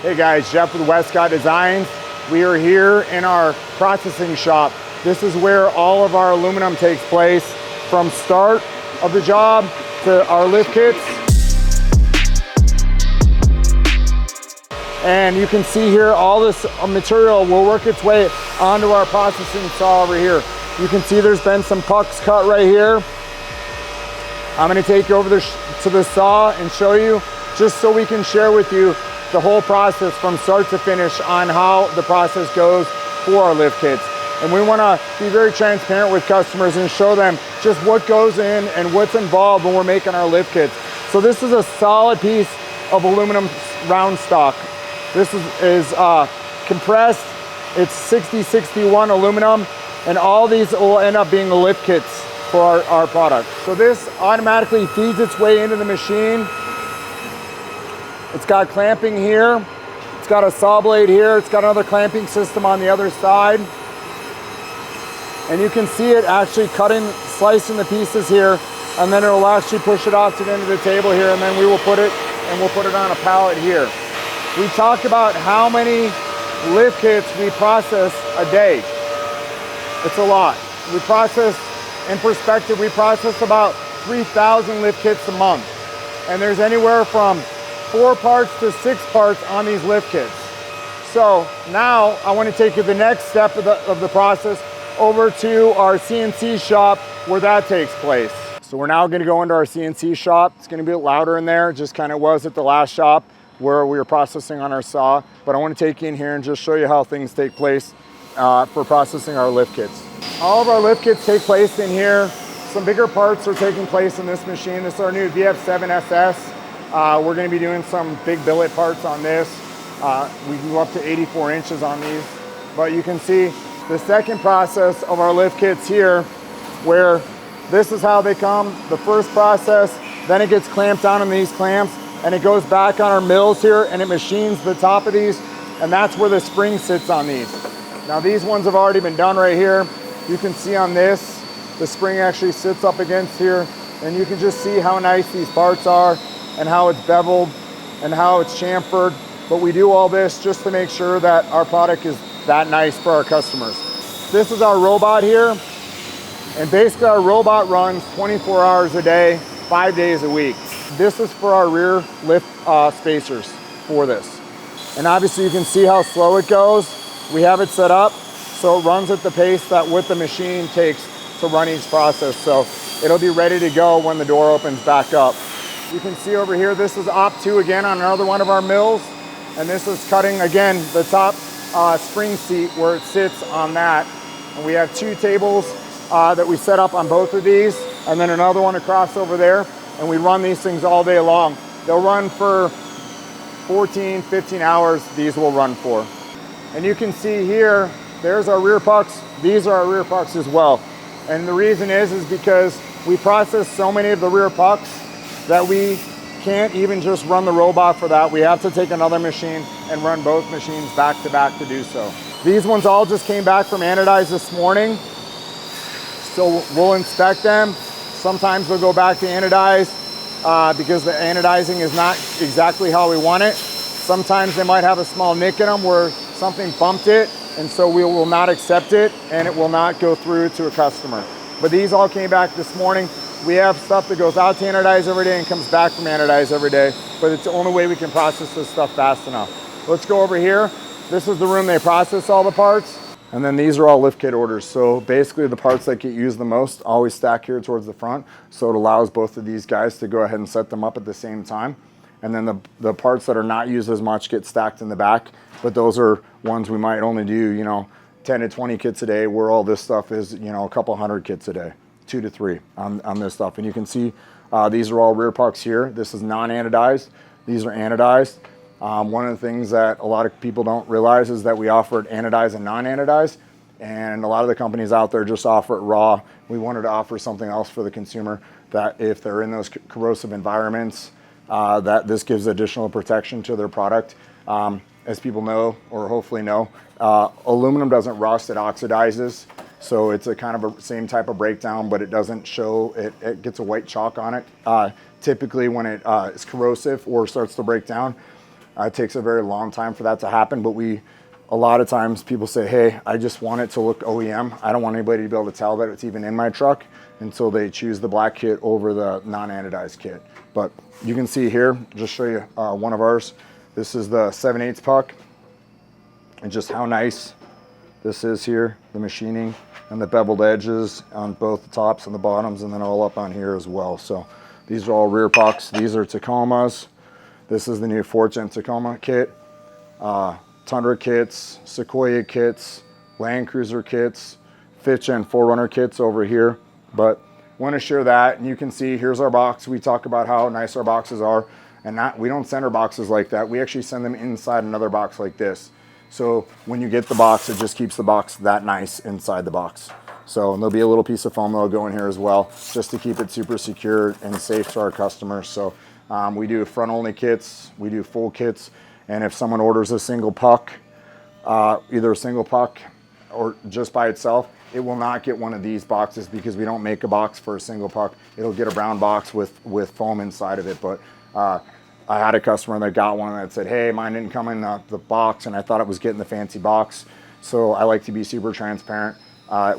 Hey guys, Jeff with Westcott Designs. We are here in our processing shop. This is where all of our aluminum takes place, from start of the job to our lift kits. And you can see here all this material will work its way onto our processing saw over here. You can see there's been some pucks cut right here. I'm going to take you over to the saw and show you, just so we can share with you the whole process from start to finish on how the process goes for our lift kits. And we want to be very transparent with customers and show them just what goes in and what's involved when we're making our lift kits. So this is a solid piece of aluminum round stock. This is compressed. It's 6061 aluminum, and all these will end up being the lift kits for our product. So this automatically feeds its way into the machine. It's got clamping here. It's got a saw blade here. It's got another clamping system on the other side. And you can see it actually slicing the pieces here, and then it'll actually push it off to the end of the table here, and then we'll put it on a pallet here. We talked about how many lift kits we process a day. It's a lot. We process, in perspective, we process about 3,000 lift kits a month. And there's anywhere from 4 parts to 6 parts on these lift kits. So now I want to take you the next step of the process over to our CNC shop where that takes place. So we're now going to go into our CNC shop. It's going to be a bit louder in there, just kind of was at the last shop where we were processing on our saw. But I want to take you in here and just show you how things take place for processing our lift kits. All of our lift kits take place in here. Some bigger parts are taking place in this machine. This is our new VF7SS. We're going to be doing some big billet parts on this. We can go up to 84 inches on these. But you can see the second process of our lift kits here, where this is how they come. The first process, then it gets clamped down on these clamps, and it goes back on our mills here, and it machines the top of these, and that's where the spring sits on these. Now these ones have already been done right here. You can see on this, the spring actually sits up against here, and you can just see how nice these parts are, and how it's beveled and how it's chamfered. But we do all this just to make sure that our product is that nice for our customers. This is our robot here, and basically our robot runs 24 hours a day, 5 days a week. This is for our rear lift spacers for this. And obviously you can see how slow it goes. We have it set up so it runs at the pace that what the machine takes to run each process. So it'll be ready to go when the door opens back up. You can see over here, this is op 2 again on another one of our mills. And this is cutting, again, the top spring seat where it sits on that. And we have 2 tables that we set up on both of these, and then another one across over there. And we run these things all day long. They'll run for 14, 15 hours, these will run for. And you can see here, there's our rear pucks. These are our rear pucks as well. And the reason is because we process so many of the rear pucks that we can't even just run the robot for that. We have to take another machine and run both machines back to back to do so. These ones all just came back from anodized this morning. So we'll inspect them. Sometimes they'll go back to anodized because the anodizing is not exactly how we want it. Sometimes they might have a small nick in them where something bumped it, and so we will not accept it and it will not go through to a customer. But these all came back this morning. We have stuff that goes out to anodize every day and comes back from anodize every day, but it's the only way we can process this stuff fast enough. Let's go over here. This is the room they process all the parts. And then these are all lift kit orders. So basically the parts that get used the most always stack here towards the front. So it allows both of these guys to go ahead and set them up at the same time. And then the parts that are not used as much get stacked in the back. But those are ones we might only do, 10 to 20 kits a day, where all this stuff is, a couple hundred kits a day. 2 to 3 on this stuff. And you can see these are all rear pucks here. This is non-anodized. These are anodized. One of the things that a lot of people don't realize is that we offer it anodized and non-anodized. And a lot of the companies out there just offer it raw. We wanted to offer something else for the consumer, that if they're in those corrosive environments, that this gives additional protection to their product. As people know, or hopefully know, aluminum doesn't rust, it oxidizes. So it's a kind of a same type of breakdown, but it doesn't show, it gets a white chalk on it. Typically when it is corrosive or starts to break down, It takes a very long time for that to happen, but a lot of times people say, hey, I just want it to look OEM. I don't want anybody to be able to tell that it's even in my truck until they choose the black kit over the non-anodized kit. But you can see here, just show you one of ours. This is the 7/8 puck, and just how nice this is here, the machining and the beveled edges on both the tops and the bottoms, and then all up on here as well. So these are all rear pucks. These are Tacomas. This is the new 4th Gen Tacoma kit. Tundra kits, Sequoia kits, Land Cruiser kits, 5th Gen 4Runner kits over here. But want to share that, and you can see here's our box. We talk about how nice our boxes are, and we don't send our boxes like that. We actually send them inside another box like this. So when you get the box, it just keeps the box that nice inside the box. So, and there'll be a little piece of foam that'll go in here as well, just to keep it super secure and safe to our customers. So we do front only kits, we do full kits. And if someone orders a single puck, either a single puck or just by itself, it will not get one of these boxes because we don't make a box for a single puck. It'll get a brown box with foam inside of it. But I had a customer that got one that said, hey, mine didn't come in the box, and I thought it was getting the fancy box. So I like to be super transparent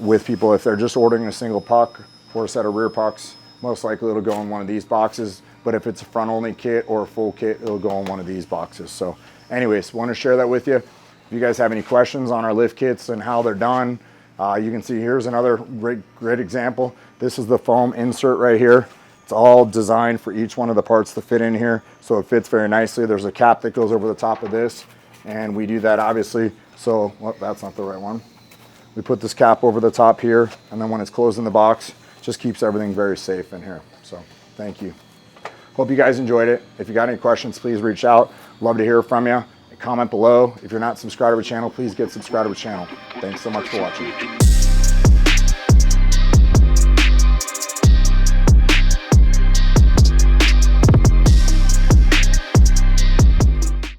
with people. If they're just ordering a single puck or a set of rear pucks, most likely it'll go in one of these boxes. But if it's a front only kit or a full kit, it'll go in one of these boxes. So anyways, want to share that with you. If you guys have any questions on our lift kits and how they're done, you can see here's another great example. This is the foam insert right here. It's all designed for each one of the parts to fit in here, so it fits very nicely. There's a cap that goes over the top of this, and we do that obviously. So, well, that's not the right one. We put this cap over the top here, and then when it's closed in the box, just keeps everything very safe in here. So thank you. Hope you guys enjoyed it. If you got any questions, please reach out. Love to hear from you. Comment below. If you're not subscribed to the channel, please get subscribed to the channel. Thanks so much for watching.